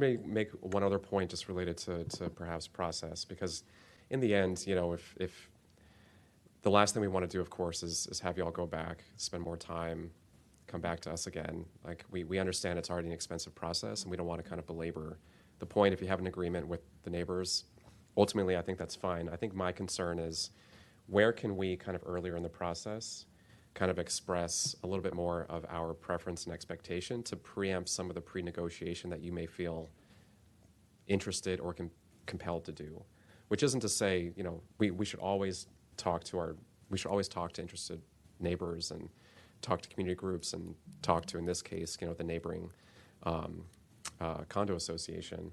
make one other point just related to perhaps process, because in the end, if the last thing we want to do, of course, is have you all go back, spend more time, come back to us again. Like, we understand it's already an expensive process, and we don't want to kind of belabor the point. If you have an agreement with the neighbors, ultimately, I think that's fine. I think my concern is, where can we kind of earlier in the process kind of express a little bit more of our preference and expectation to preempt some of the pre-negotiation that you may feel interested or compelled to do, which isn't to say, we should always talk to interested neighbors and talk to community groups and talk to, in this case, the neighboring condo association.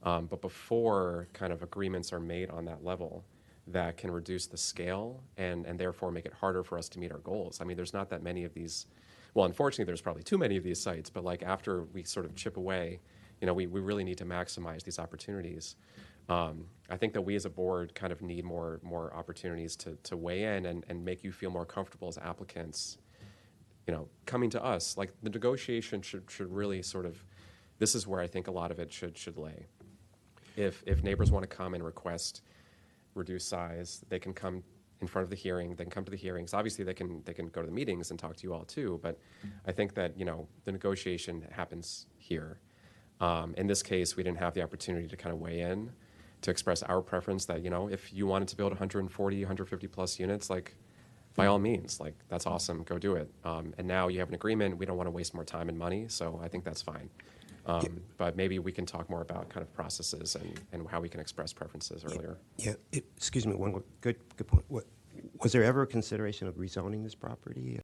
But before kind of agreements are made on that level, that can reduce the scale and therefore make it harder for us to meet our goals. I mean, there's not that many of these. Well, unfortunately, there's probably too many of these sites, but like after we sort of chip away, we really need to maximize these opportunities. I think that we as a board kind of need more opportunities to weigh in and make you feel more comfortable as applicants, coming to us. Like, the negotiation should really sort of, this is where I think a lot of it should lay. If neighbors want to come and request reduced size, they can come in front of the hearing, they can come to the hearings. Obviously, they can go to the meetings and talk to you all too, but I think that, the negotiation happens here. In this case, we didn't have the opportunity to kind of weigh in, to express our preference that, if you wanted to build 140, 150 plus units, like, by all means, like, that's awesome, go do it. And now you have an agreement, we don't want to waste more time and money, so I think that's fine. But maybe we can talk more about kind of processes and how we can express preferences earlier. Yeah. Excuse me, one more good point. Was there ever a consideration of rezoning this property?